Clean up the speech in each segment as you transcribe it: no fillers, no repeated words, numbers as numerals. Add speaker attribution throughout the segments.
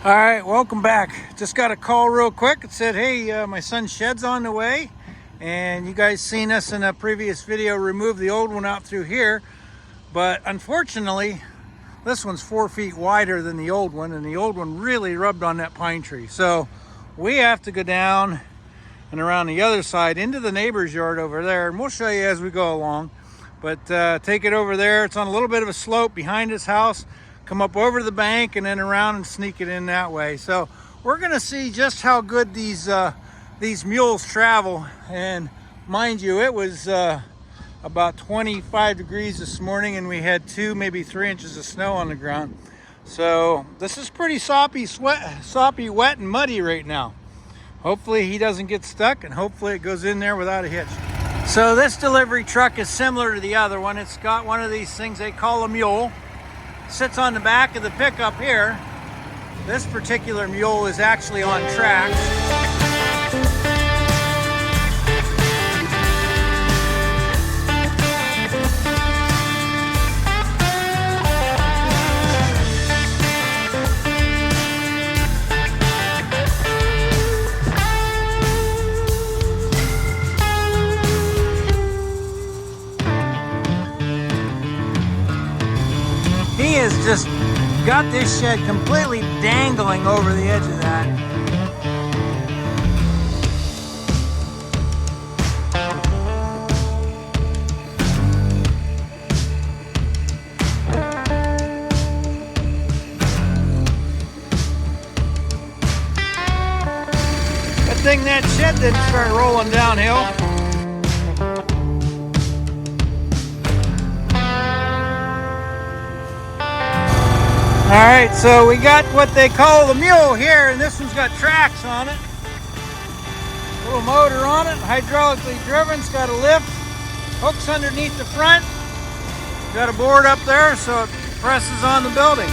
Speaker 1: All right, welcome back. Just got a call real quick. It said, hey, my son's shed's on the way. And you guys seen us in a previous video remove the old one out through here. But unfortunately, this one's 4 feet wider than the old one, and the old one really rubbed on that pine tree. So we have to go down and around the other side into the neighbor's yard over there, and we'll show you as we go along. But take it over there. It's on a little bit of a slope behind his house. Come up over to the bank and then around and sneak it in that way. So we're gonna see just how good these mules travel. And mind you, it was about 25 degrees this morning, and we had 2, maybe 3 inches of snow on the ground. So this is pretty soppy, wet, and muddy right now. Hopefully he doesn't get stuck, and hopefully it goes in there without a hitch. So this delivery truck is similar to the other one. It's got one of these things they call a mule. Sits on the back of the pickup here. This particular mule is actually on tracks. He has just got this shed completely dangling over the edge of that. Good thing that shed didn't start rolling downhill. All right, so we got what they call the mule here, and this one's got tracks on it. Little motor on it, hydraulically driven. It's got a lift, hooks underneath the front. Got a board up there so it presses on the building.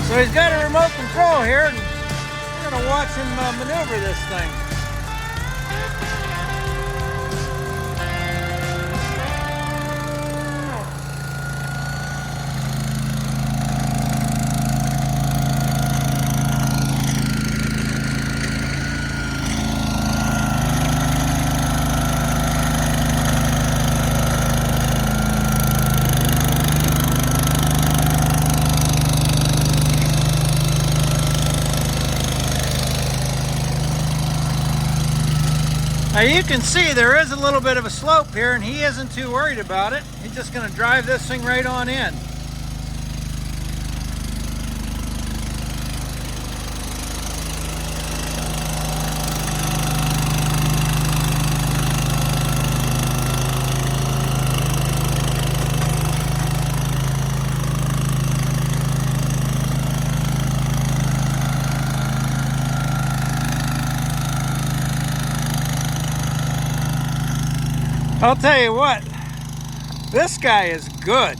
Speaker 1: So he's got a remote control here, and we're going to watch him maneuver this thing. Now you can see there is a little bit of a slope here, and he isn't too worried about it. He's just going to drive this thing right on in. I'll tell you what, this guy is good.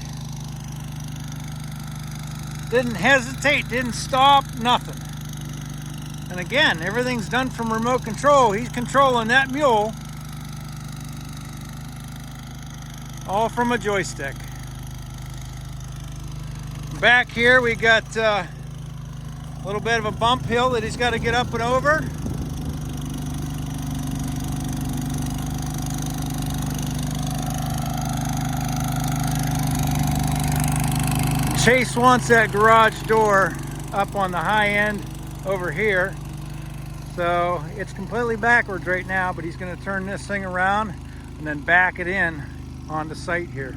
Speaker 1: Didn't hesitate, didn't stop, nothing. And again, everything's done from remote control. He's controlling that mule all from a joystick. Back here we got a little bit of a bump hill that he's got to get up and over. Chase wants that garage door up on the high end over here. So it's completely backwards right now, but he's going to turn this thing around and then back it in on the site here.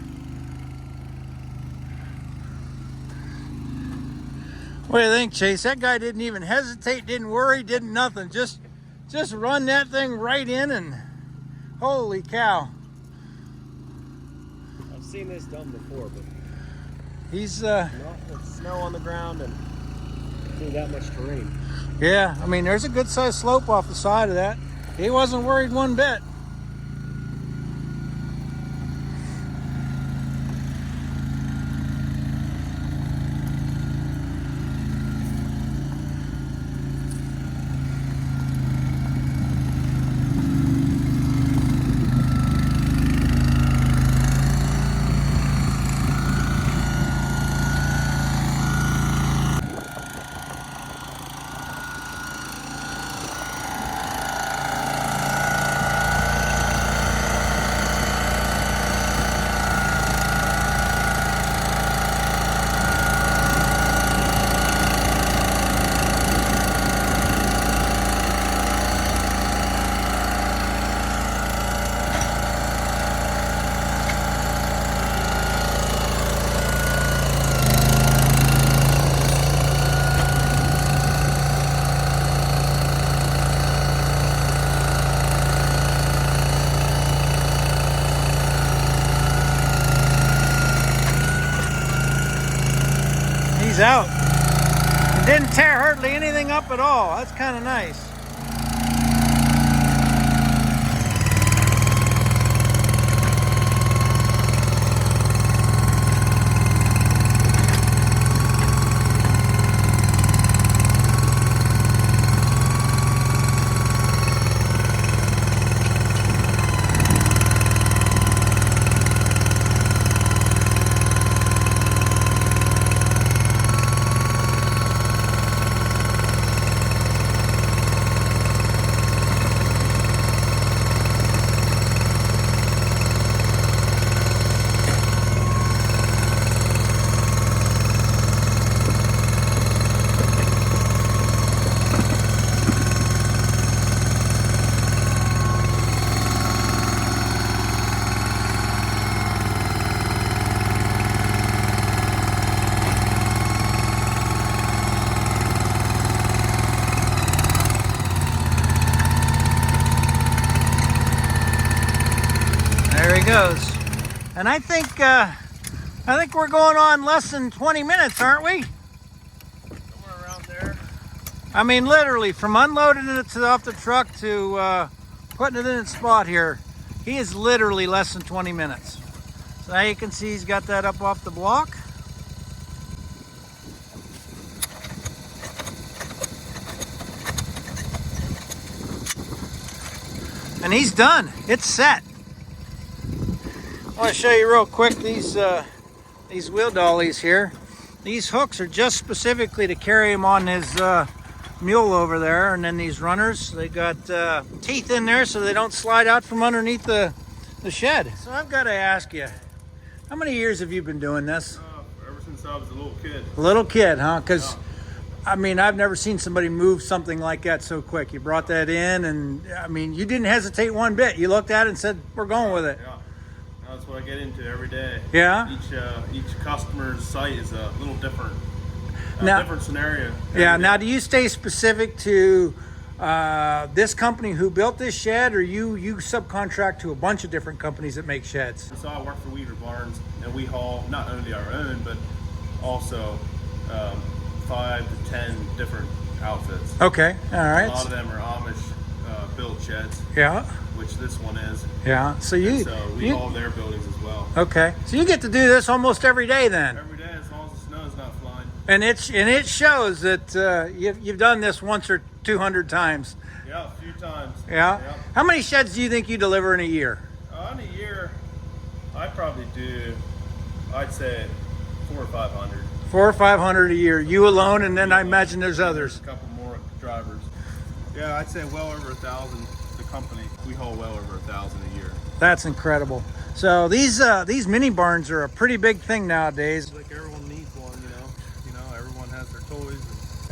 Speaker 1: What do you think, Chase? That guy didn't even hesitate, didn't worry, didn't nothing. Just run that thing right in, and holy cow.
Speaker 2: seen this done before, but
Speaker 1: he's
Speaker 2: not with snow on the ground and through that much terrain.
Speaker 1: yeah, I mean, there's a good sized slope off the side of that. He wasn't worried one bit. He's out. It didn't tear hardly anything up at all. That's kind of nice. There he goes. And I think we're going on less than 20 minutes, aren't we?
Speaker 2: Somewhere around there.
Speaker 1: I mean, literally, from unloading it off the truck to putting it in its spot here, he is literally less than 20 minutes. So now you can see he's got that up off the block. And he's done. It's set. I want to show you real quick these wheel dollies here. These hooks are just specifically to carry him on his mule over there, and then these runners, they got teeth in there so they don't slide out from underneath the shed. So I've got to ask you, how many years have you been doing this?
Speaker 3: Ever since I was a little kid.
Speaker 1: A little kid, huh? Because I mean, I've never seen somebody move something like that so quick. You brought that in, and I mean, you didn't hesitate one bit. You looked at it and said, we're going with it.
Speaker 3: Yeah. That's what I get into every day.
Speaker 1: Yeah?
Speaker 3: Each customer's site is a little different. Different scenario.
Speaker 1: Yeah, now do you stay specific to this company who built this shed, or you subcontract to a bunch of different companies that make sheds?
Speaker 3: So I work for Weaver Barnes, and we haul not only our own, but also 5 to 10 different outfits.
Speaker 1: Okay, all right.
Speaker 3: A lot of them are Amish built sheds.
Speaker 1: Yeah.
Speaker 3: Which this one is.
Speaker 1: Yeah. So
Speaker 3: we haul their buildings as well.
Speaker 1: Okay. So you get to do this almost every day then.
Speaker 3: Every day, as long as the snow is not flying.
Speaker 1: And it shows that you've done this once or 200 times.
Speaker 3: Yeah, a few times.
Speaker 1: Yeah. How many sheds do you think you deliver in a year?
Speaker 3: In a year, I probably do, I'd say 400 or 500.
Speaker 1: 400 or 500 a year, you alone, and then I imagine there's others.
Speaker 3: A couple more drivers. Yeah, I'd say well over 1,000. The company, we haul well over 1,000 a year.
Speaker 1: That's incredible. So these mini barns are a pretty big thing nowadays.
Speaker 3: Like everyone needs one, you know, everyone has their toys.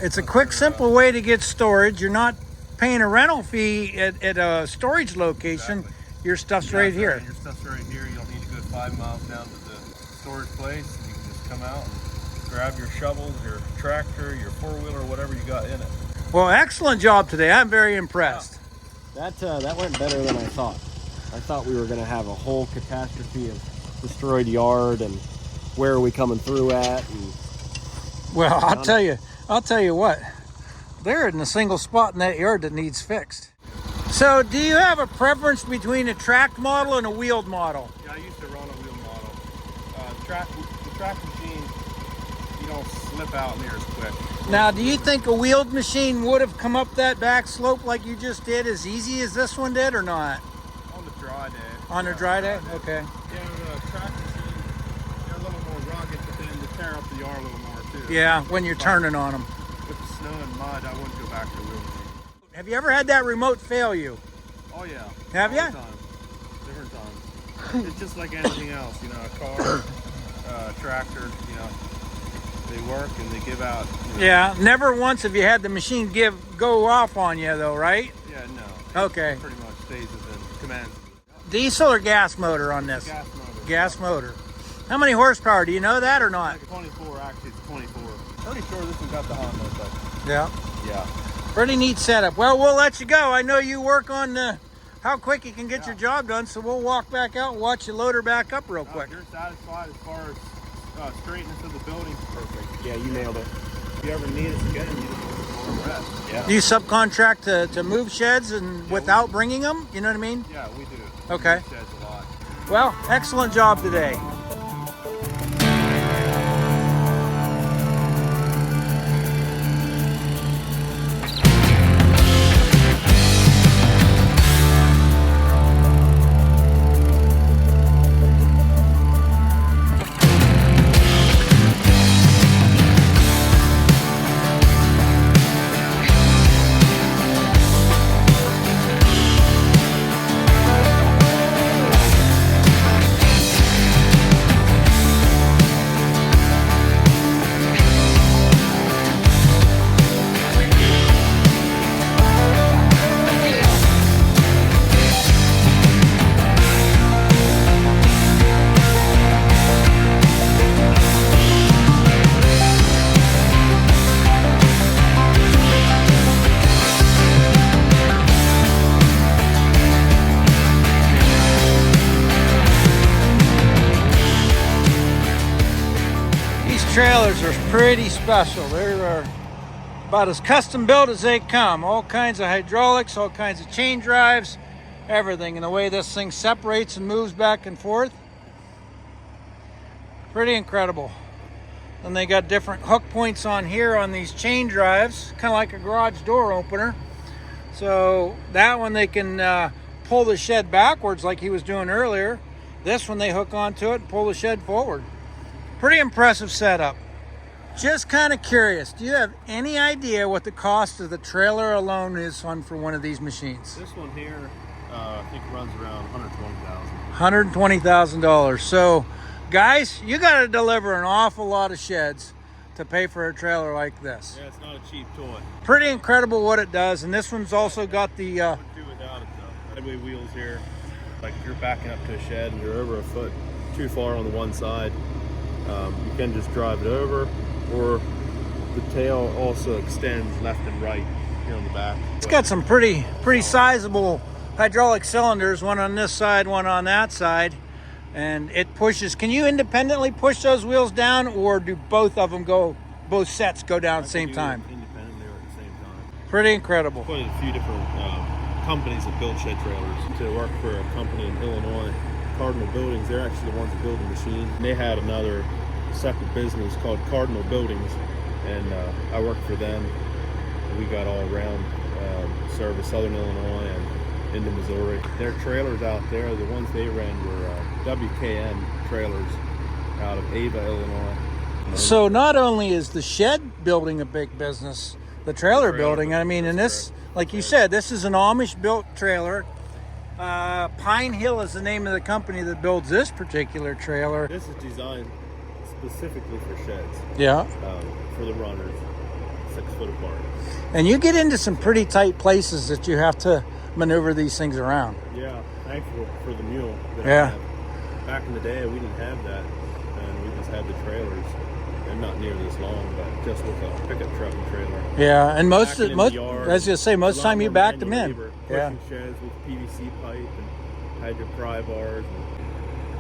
Speaker 1: It's a quick, simple way to get storage. You're not paying a rental fee at a storage location.
Speaker 3: Exactly.
Speaker 1: Your stuff's right here.
Speaker 3: Your stuff's right here. You don't need to go 5 miles down to the storage place. You can just come out and grab your shovels, your tractor, your four-wheeler, whatever you got in it.
Speaker 1: Well, excellent job today. I'm very impressed.
Speaker 2: That went better than I thought. I thought we were going to have a whole catastrophe of destroyed yard and where are we coming through at. And
Speaker 1: Well, I'll tell you what, they're in a single spot in that yard that needs fixed. So do you have a preference between a tracked model and a wheeled model?
Speaker 3: Yeah, I used to run a wheel model. The track machine, you don't slip out near as quick.
Speaker 1: Now, do you think a wheeled machine would have come up that back slope like you just did as easy as this one did, or not?
Speaker 3: On the dry day.
Speaker 1: On a dry day? Okay.
Speaker 3: Yeah, the track machine, they're a little more rugged, but then they tear up the yard a little more too.
Speaker 1: Yeah, when you're turning on them.
Speaker 3: With the snow and mud, I wouldn't go back to a wheel machine.
Speaker 1: Have you ever had that remote fail you?
Speaker 3: Oh yeah.
Speaker 1: Have ya?
Speaker 3: All the time. Different times. It's just like anything else, you know, a car, tractor, you know, they work and they give out. You know.
Speaker 1: Yeah, never once have you had the machine go off on you though, right?
Speaker 3: Yeah, no.
Speaker 1: Okay.
Speaker 3: It pretty much stays within commands.
Speaker 1: Diesel or gas motor on this?
Speaker 3: Gas motor.
Speaker 1: Gas motor. How many horsepower? Do you know that or not?
Speaker 3: Like 24, actually it's 24. Pretty sure this one got the Honda, but
Speaker 1: Yeah.
Speaker 3: yeah.
Speaker 1: Pretty neat setup. Well, we'll let you go. I know you work on how quick you can get your job done, so we'll walk back out and watch you load her back up real quick.
Speaker 3: If you're satisfied as far as straightness of the building, perfect.
Speaker 2: yeah, you nailed it.
Speaker 3: If you ever need us again, you just want to rest. Yeah.
Speaker 1: Do you subcontract to move sheds and without bringing them? You know what I mean?
Speaker 3: Yeah, we do.
Speaker 1: Okay.
Speaker 3: We sheds a lot.
Speaker 1: Well, excellent job today. Trailers are pretty special. They're about as custom built as they come. All kinds of hydraulics, all kinds of chain drives, everything. And the way this thing separates and moves back and forth, pretty incredible. Then they got different hook points on here on these chain drives, kind of like a garage door opener. So that one they can pull the shed backwards like he was doing earlier. This one they hook onto it and pull the shed forward. Pretty impressive setup. Just kind of curious, do you have any idea what the cost of the trailer alone is for one of these machines?
Speaker 3: This one here, I think runs around $120,000.
Speaker 1: $120,000. So, guys, you got to deliver an awful lot of sheds to pay for a trailer like this.
Speaker 3: Yeah, it's not a cheap toy.
Speaker 1: Pretty incredible what it does, and this one's also got the...
Speaker 3: Wouldn't do without it though. Headway wheels here. Like if you're backing up to a shed and you're over a foot too far on the one side, you can just drive it over, or the tail also extends left and right here on the back.
Speaker 1: It's got some pretty sizable hydraulic cylinders, one on this side, one on that side, and it pushes. Can you independently push those wheels down, or do both sets go down at the same time?
Speaker 3: Independently or at the same time.
Speaker 1: Pretty incredible.
Speaker 3: Quite a few different companies that build shed trailers. To work for a company in Illinois, Cardinal Buildings, they're actually the ones that build the machine. And they had another separate business called Cardinal Buildings, and I worked for them. We got all around service Southern Illinois and into Missouri. Their trailers out there, the ones they ran were WKN trailers out of Ava, Illinois.
Speaker 1: So not only is the shed building a big business, the trailer building, I mean, and this, like you said, this is an Amish built trailer. Pine Hill is the name of the company that builds this particular trailer.
Speaker 3: This is designed specifically for sheds.
Speaker 1: Yeah.
Speaker 3: For the runners, 6 foot apart.
Speaker 1: And you get into some pretty tight places that you have to maneuver these things around.
Speaker 3: Yeah, thankful for the mule that
Speaker 1: Yeah.
Speaker 3: I have. Back in the day, we didn't have that, and we just had the trailers. They're not near this long, but just with a pickup truck and trailer.
Speaker 1: Yeah, and most,
Speaker 3: Backing in the yard,
Speaker 1: I was gonna say, most of the time you backed them in.
Speaker 3: Labor,
Speaker 1: Yeah.
Speaker 3: pushing sheds with PVC pipe and hydrant pry bars.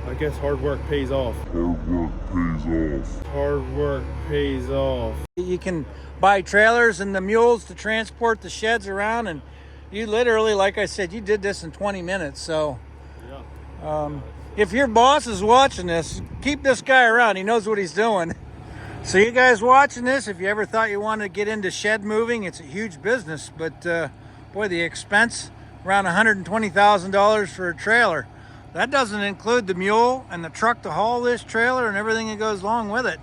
Speaker 3: And I guess hard work pays off. Hard work pays off. Hard work pays off.
Speaker 1: You can buy trailers and the mules to transport the sheds around, and you literally, like I said, you did this in 20 minutes. So if your boss is watching this, keep this guy around. He knows what he's doing. So you guys watching this, if you ever thought you wanted to get into shed moving, it's a huge business, but boy, the expense, around $120,000 for a trailer. That doesn't include the mule and the truck to haul this trailer and everything that goes along with it.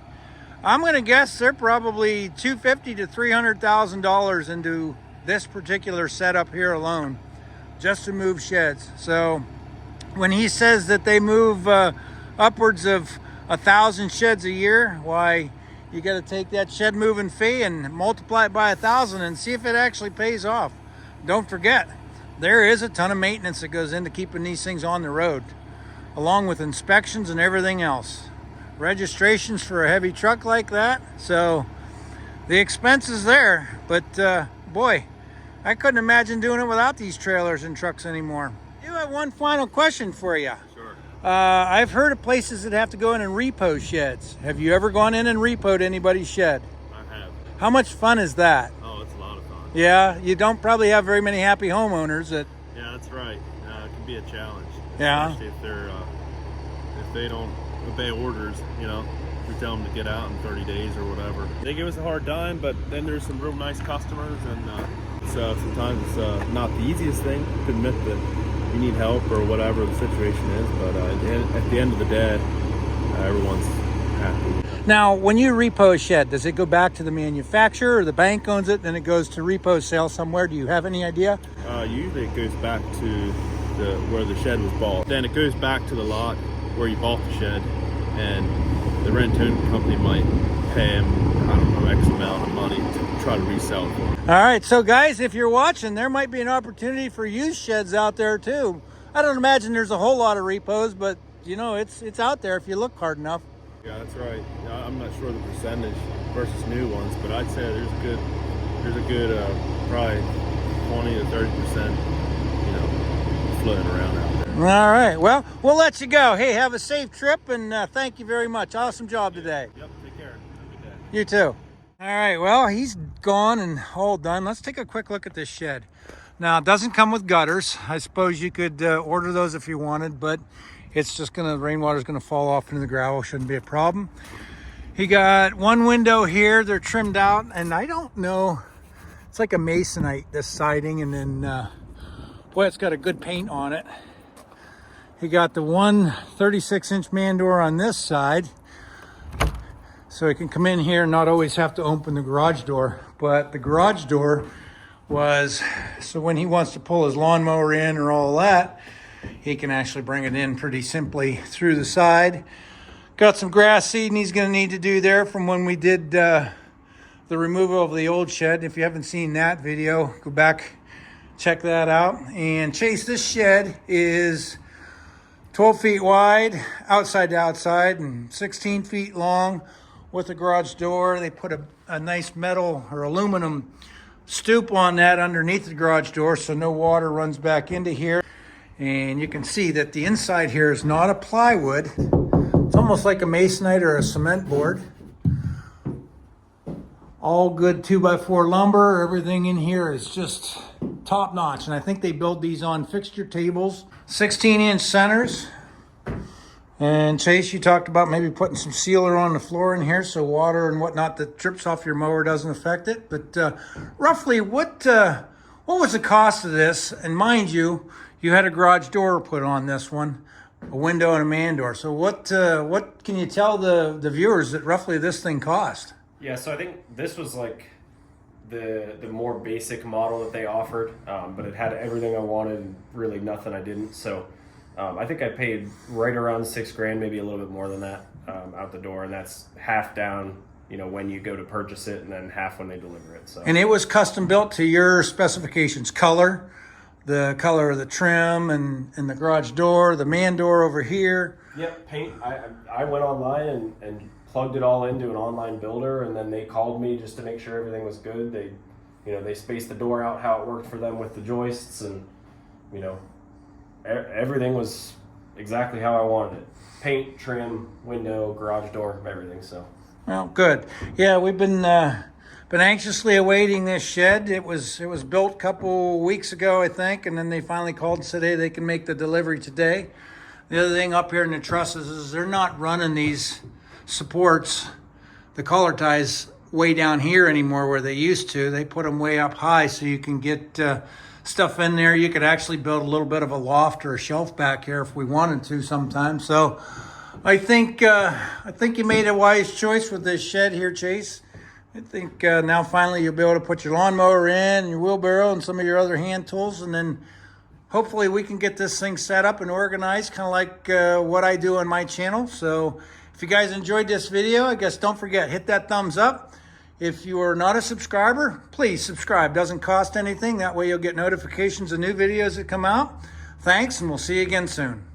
Speaker 1: I'm gonna guess they're probably $250,000 to $300,000 into this particular setup here alone, just to move sheds. So when he says that they move upwards of 1,000 sheds a year, why, you got to take that shed moving fee and multiply it by 1,000 and see if it actually pays off. Don't forget, there is a ton of maintenance that goes into keeping these things on the road, along with inspections and everything else. Registrations for a heavy truck like that. So the expense is there, but boy, I couldn't imagine doing it without these trailers and trucks anymore. I do have one final question for you.
Speaker 3: Sure.
Speaker 1: I've heard of places that have to go in and repo sheds. Have you ever gone in and repoed anybody's shed?
Speaker 3: I have.
Speaker 1: How much fun is that?
Speaker 3: Oh, it's a lot of fun.
Speaker 1: Yeah, you don't probably have very many happy homeowners that...
Speaker 3: Yeah, that's right. It can be a challenge.
Speaker 1: Yeah.
Speaker 3: Especially if they don't obey orders, you know. We tell them to get out in 30 days or whatever. They give us a hard time, but then there's some real nice customers, and so sometimes it's not the easiest thing to admit that you need help or whatever the situation is, but at the end of the day, everyone's happy.
Speaker 1: Now, when you repo a shed, does it go back to the manufacturer or the bank owns it, then it goes to repo sale somewhere? Do you have any idea?
Speaker 3: Usually it goes back to where the shed was bought. Then it goes back to the lot where you bought the shed, and the rent-own company might pay him, I don't know, X amount of money to try to resell it for him.
Speaker 1: All right, so guys, if you're watching, there might be an opportunity for used sheds out there too. I don't imagine there's a whole lot of repos, but you know, it's out there if you look hard enough.
Speaker 3: Yeah, that's right. I'm not sure the percentage versus new ones, but I'd say there's a good probably 20 to 30%, you know, floating around out there.
Speaker 1: All right, well, we'll let you go. Hey, have a safe trip, and thank you very much. Awesome job today.
Speaker 3: Yep, take care. Have a good day.
Speaker 1: You too. All right, well, he's gone and all done. Let's take a quick look at this shed. Now, it doesn't come with gutters. I suppose you could order those if you wanted, but it's just rainwater's gonna fall off into the gravel. Shouldn't be a problem. He got one window here. They're trimmed out, and I don't know. It's like a masonite, this siding, and then, boy, it's got a good paint on it. He got the one 36-inch man door on this side, so he can come in here and not always have to open the garage door. But the garage door was, so when he wants to pull his lawnmower in or all that, he can actually bring it in pretty simply through the side. Got some grass seeding he's gonna need to do there from when we did the removal of the old shed. If you haven't seen that video, go back, check that out. And Chase, this shed is 12 feet wide, outside to outside, and 16 feet long with a garage door. They put a nice metal or aluminum stoop on that underneath the garage door so no water runs back into here. And you can see that the inside here is not a plywood. It's almost like a masonite or a cement board. All good 2x4 lumber. Everything in here is just top notch. And I think they build these on fixture tables. 16-inch centers. And Chase, you talked about maybe putting some sealer on the floor in here so water and whatnot that drips off your mower doesn't affect it. But roughly, what was the cost of this? And mind you, you had a garage door put on this one, a window and a man door. So what can you tell the viewers that roughly this thing cost?
Speaker 2: Yeah, so I think this was like the more basic model that they offered, but it had everything I wanted and really nothing I didn't. So I think I paid right around $6,000, maybe a little bit more than that, out the door, and that's half down, you know, when you go to purchase it, and then half when they deliver it. So.
Speaker 1: And it was custom built to your specifications, color, the color of the trim, and the garage door, the man door over here.
Speaker 2: Yep, paint. I went online and plugged it all into an online builder, and then they called me just to make sure everything was good. They spaced the door out how it worked for them with the joists, and you know, everything was exactly how I wanted it. paint, trim, window, garage door, everything. So.
Speaker 1: Well, good. Yeah, we've been anxiously awaiting this shed. It was built a couple weeks ago, I think, and then they finally called and said, hey, they can make the delivery today. The other thing up here in the trusses is they're not running these supports, the collar ties, way down here anymore where they used to. They put them way up high so you can get stuff in there. You could actually build a little bit of a loft or a shelf back here if we wanted to sometime. So I think you made a wise choice with this shed here, Chase. I think now finally you'll be able to put your lawnmower in, your wheelbarrow, and some of your other hand tools, and then hopefully we can get this thing set up and organized, kind of like what I do on my channel. So if you guys enjoyed this video, I guess don't forget, hit that thumbs up. If you are not a subscriber, please subscribe. Doesn't cost anything. That way you'll get notifications of new videos that come out. Thanks, and we'll see you again soon.